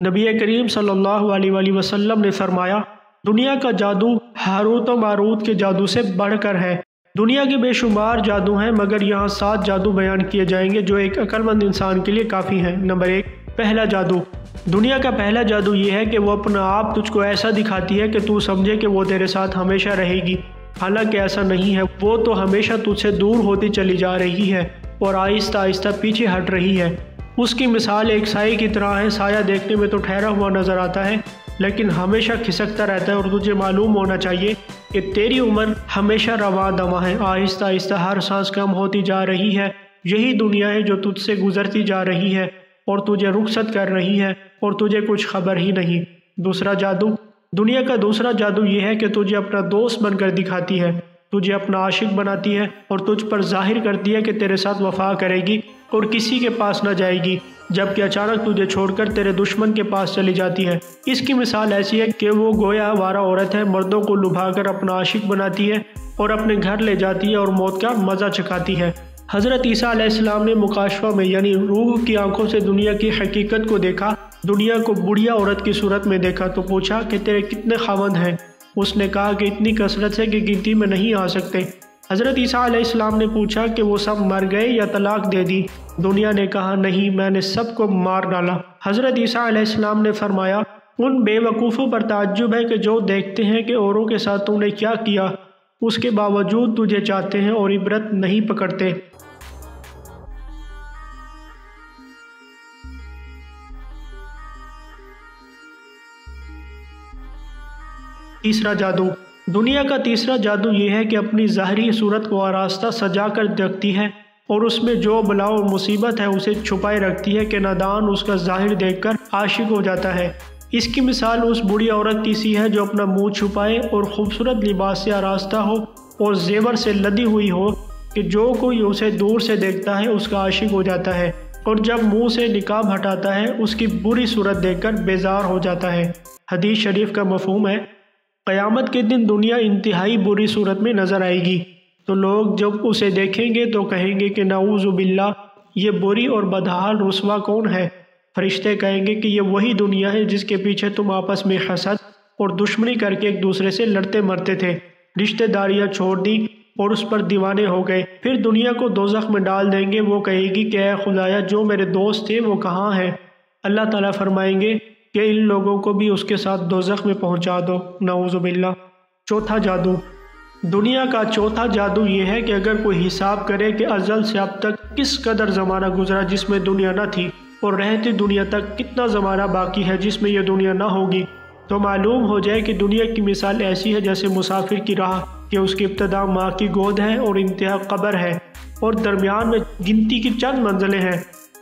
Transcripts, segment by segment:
نبی کریم صلی اللہ علیہ وسلم نے فرمایا، دنیا کا جادو ہاروت و ماروت کے جادو سے بڑھ کر ہے۔ دنیا کے بے شمار جادو ہیں، مگر یہاں 7 جادو بیان کیے جائیں گے جو ایک عقل مند انسان کے لیے کافی ہیں۔ نمبر 1، پہلا جادو۔ دنیا کا پہلا جادو یہ ہے کہ وہ اپنا آپ تجھ کو ایسا دکھاتی ہے کہ تو سمجھے کہ وہ تیرے ساتھ ہمیشہ رہے گی، حالانکہ ایسا نہیں ہے۔ وہ تو ہمیشہ تجھ سے دور ہوتی چلی جا رہی ہے اور آہستہ آہستہ پیچھے ہٹ رہی ہے۔ اس کی مثال ایک سائے کی طرح ہے۔ سایہ دیکھنے میں تو ٹھہرا ہوا نظر آتا ہے، لیکن ہمیشہ کھسکتا رہتا ہے، اور تجھے معلوم ہونا چاہیے کہ تیری عمر ہمیشہ رواں دواں ہے، آہستہ آہستہ ہر سانس کم ہوتی جا رہی ہے۔ یہی دنیا ہے جو تجھ سے گزرتی جا رہی ہے اور تجھے رخصت کر رہی ہے، اور تجھے کچھ خبر ہی نہیں۔ دوسرا جادو۔ دنیا کا دوسرا جادو یہ ہے کہ تجھے اپنا دوست بن کر دکھاتی ہے، تجھے اپنا عاشق بناتی ہے اور تجھ پر ظاہر کرتی ہے کہ تیرے ساتھ وفا کرے گی اور کسی کے پاس نہ جائے گی، جبکہ اچانک تجھے چھوڑ کر تیرے دشمن کے پاس چلی جاتی ہے۔ اس کی مثال ایسی ہے کہ وہ گویا آوارہ عورت ہے، مردوں کو لبھا کر اپنا عاشق بناتی ہے اور اپنے گھر لے جاتی ہے اور موت کا مزہ چکھاتی ہے۔ حضرت عیسیٰ علیہ السلام نے مکاشفہ میں یعنی روح کی آنکھوں سے دنیا کی حقیقت کو دیکھا، دنیا کو بڑھیا عورت کی صورت میں دیکھا تو پوچھا کہ تیرے کتنے خاوند ہیں؟ اس نے کہا کہ اتنی کثرت سے کہ گنتی میں نہیں آ سکتے۔ حضرت عیسیٰ علیہ السلام نے پوچھا کہ وہ سب مر گئے یا طلاق دے دی؟ دنیا نے کہا نہیں، میں نے سب کو مار ڈالا۔ حضرت عیسیٰ علیہ السلام نے فرمایا، ان بے وقوفوں پر تعجب ہے کہ جو دیکھتے ہیں کہ اوروں کے ساتھ تم نے کیا کیا، اس کے باوجود تجھے چاہتے ہیں اور عبرت نہیں پکڑتے۔ تیسرا جادو۔ دنیا کا تیسرا جادو یہ ہے کہ اپنی ظاہری صورت کو آراستہ سجا کر رکھتی ہے اور اس میں جو بلا اور مصیبت ہے اسے چھپائے رکھتی ہے کہ نادان اس کا ظاہر دیکھ کر عاشق ہو جاتا ہے۔ اس کی مثال اس بوڑھی عورت کی سی ہے جو اپنا منہ چھپائے اور خوبصورت لباس سے آراستہ ہو اور زیور سے لدی ہوئی ہو کہ جو کوئی اسے دور سے دیکھتا ہے اس کا عاشق ہو جاتا ہے، اور جب منہ سے نقاب ہٹاتا ہے اس کی بری صورت دیکھ کر بیزار ہو جاتا ہے۔ حدیث شریف کا مفہوم ہے، قیامت کے دن دنیا انتہائی بری صورت میں نظر آئے گی، تو لوگ جب اسے دیکھیں گے تو کہیں گے کہ نعوذ باللہ، یہ بری اور بدحال رسوا کون ہے؟ فرشتے کہیں گے کہ یہ وہی دنیا ہے جس کے پیچھے تم آپس میں حسد اور دشمنی کر کے ایک دوسرے سے لڑتے مرتے تھے، رشتہ داریاں چھوڑ دی اور اس پر دیوانے ہو گئے۔ پھر دنیا کو دوزخ میں ڈال دیں گے، وہ کہے گی کہ اے خدایا جو میرے دوست تھے وہ کہاں ہیں؟ اللہ تعالیٰ فرمائیں گے کہ ان لوگوں کو بھی اس کے ساتھ دوزخ میں پہنچا دو، نعوذ باللہ۔ چوتھا جادو۔ دنیا کا چوتھا جادو یہ ہے کہ اگر کوئی حساب کرے کہ ازل سے اب تک کس قدر زمانہ گزرا جس میں دنیا نہ تھی، اور رہتی دنیا تک کتنا زمانہ باقی ہے جس میں یہ دنیا نہ ہوگی، تو معلوم ہو جائے کہ دنیا کی مثال ایسی ہے جیسے مسافر کی راہ، کہ اس کی ابتدا ماں کی گود ہے اور انتہا قبر ہے، اور درمیان میں گنتی کی چند منزلیں ہیں۔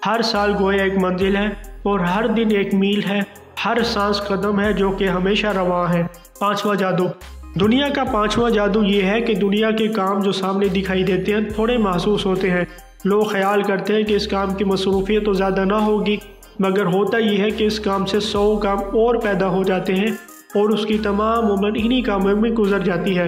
ہر سال گویا ایک منزل ہے اور ہر دن ایک میل ہے، ہر سانس قدم ہے جو کہ ہمیشہ رواں ہے۔ پانچواں جادو۔ دنیا کا پانچواں جادو یہ ہے کہ دنیا کے کام جو سامنے دکھائی دیتے ہیں تھوڑے محسوس ہوتے ہیں۔ لوگ خیال کرتے ہیں کہ اس کام کی مصروفیت تو زیادہ نہ ہوگی، مگر ہوتا یہ ہے کہ اس کام سے 100 کام اور پیدا ہو جاتے ہیں اور اس کی تمام عمر انہی کاموں میں گزر جاتی ہے۔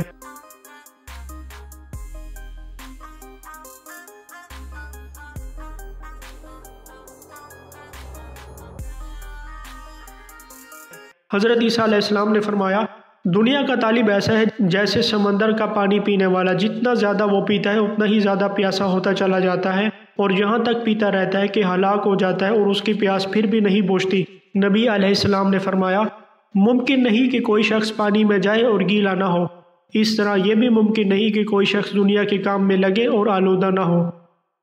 حضرت عیسیٰ علیہ السلام نے فرمایا، دنیا کا طالب ایسا ہے جیسے سمندر کا پانی پینے والا، جتنا زیادہ وہ پیتا ہے اتنا ہی زیادہ پیاسا ہوتا چلا جاتا ہے، اور یہاں تک پیتا رہتا ہے کہ ہلاک ہو جاتا ہے اور اس کی پیاس پھر بھی نہیں بجھتی۔ نبی علیہ السلام نے فرمایا، ممکن نہیں کہ کوئی شخص پانی میں جائے اور گیلا نہ ہو، اس طرح یہ بھی ممکن نہیں کہ کوئی شخص دنیا کے کام میں لگے اور آلودہ نہ ہو۔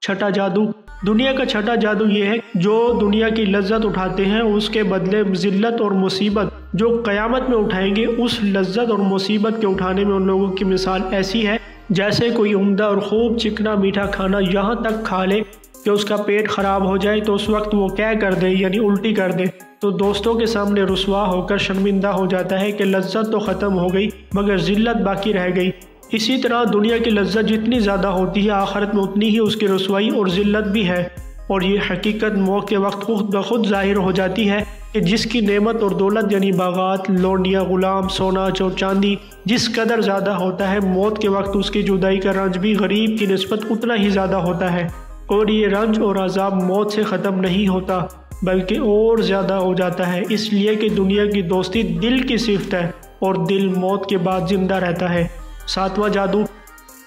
چھٹا جادو۔ دنیا کا چھٹا جادو یہ ہے جو دنیا کی لذت اٹھاتے ہیں اس کے بدلے ذلت اور مصیبت جو قیامت میں اٹھائیں گے، اس لذت اور مصیبت کے اٹھانے میں ان لوگوں کی مثال ایسی ہے جیسے کوئی عمدہ اور خوب چکنا میٹھا کھانا یہاں تک کھا لے کہ اس کا پیٹ خراب ہو جائے تو اس وقت وہ کیا کر دے یعنی الٹی کر دے، تو دوستوں کے سامنے رسوا ہو کر شرمندہ ہو جاتا ہے کہ لذت تو ختم ہو گئی مگر ذلت باقی رہ گئی۔ اسی طرح دنیا کی لذت جتنی زیادہ ہوتی ہے آخرت میں اتنی ہی اس کی رسوائی اور ذلت بھی ہے، اور یہ حقیقت موت کے وقت خود بخود ظاہر ہو جاتی ہے کہ جس کی نعمت اور دولت یعنی باغات، لونڈیاں، غلام، سونا اور چاندی جس قدر زیادہ ہوتا ہے، موت کے وقت اس کی جدائی کا رنج بھی غریب کی نسبت اتنا ہی زیادہ ہوتا ہے، اور یہ رنج اور عذاب موت سے ختم نہیں ہوتا بلکہ اور زیادہ ہو جاتا ہے، اس لیے کہ دنیا کی دوستی دل کی صفت ہے اور دل موت کے بعد زندہ رہتا ہے۔ ساتواں جادو۔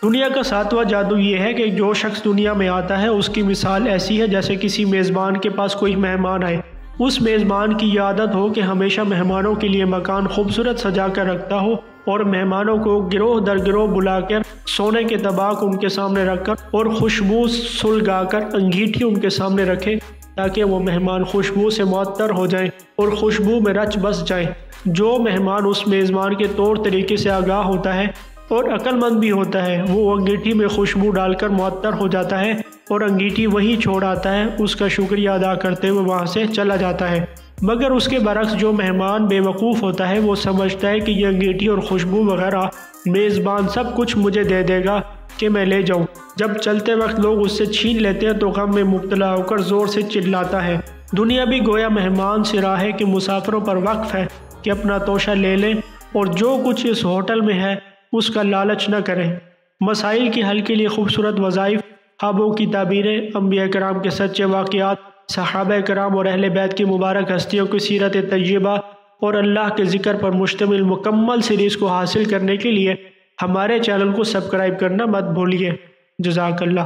دنیا کا ساتواں جادو یہ ہے کہ جو شخص دنیا میں آتا ہے اس کی مثال ایسی ہے جیسے کسی میزبان کے پاس کوئی مہمان آئے۔ اس میزبان کی یہ عادت ہو کہ ہمیشہ مہمانوں کے لیے مکان خوبصورت سجا کر رکھتا ہو اور مہمانوں کو گروہ در گروہ بلا کر سونے کے طباق ان کے سامنے رکھ کر اور خوشبو سلگا کر انگیٹھی ان کے سامنے رکھے تاکہ وہ مہمان خوشبو سے معطر ہو جائیں اور خوشبو میں رچ بس جائیں۔ جو مہمان اس میزبان کے طور طریقے سے آگاہ ہوتا ہے اور عقل مند بھی ہوتا ہے، وہ انگیٹھی میں خوشبو ڈال کر معطر ہو جاتا ہے اور انگیٹھی وہیں چھوڑ آتا ہے، اس کا شکریہ ادا کرتے ہوئے وہاں سے چلا جاتا ہے۔ مگر اس کے برعکس جو مہمان بے وقوف ہوتا ہے وہ سمجھتا ہے کہ یہ انگیٹھی اور خوشبو وغیرہ میزبان سب کچھ مجھے دے دے گا کہ میں لے جاؤں۔ جب چلتے وقت لوگ اس سے چھین لیتے ہیں تو غم میں مبتلا ہو کر زور سے چلاتا ہے۔ دنیا بھی گویا مہمان سے راہ ہے کہ مسافروں پر وقف ہے کہ اپنا توشہ لے لیں اور جو کچھ اس ہوٹل میں ہے اس کا لالچ نہ کریں۔ مسائل کے حل کے لیے خوبصورت وظائف، خوابوں کی تعبیریں، انبیاء کرام کے سچے واقعات، صحابہ کرام اور اہل بیت کی مبارک ہستیوں کی سیرت طیبہ اور اللہ کے ذکر پر مشتمل مکمل سیریز کو حاصل کرنے کے لیے ہمارے چینل کو سبسکرائب کرنا مت بھولیے۔ جزاک اللہ۔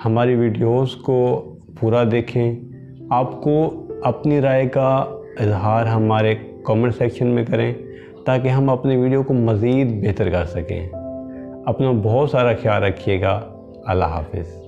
ہماری ویڈیوز کو پورا دیکھیں۔ آپ کو اپنی رائے کا اظہار ہمارے کامنٹ سیکشن میں کریں تاکہ ہم اپنی ویڈیو کو مزید بہتر کر سکیں۔ اپنا بہت سارا خیال رکھیے گا۔ اللہ حافظ۔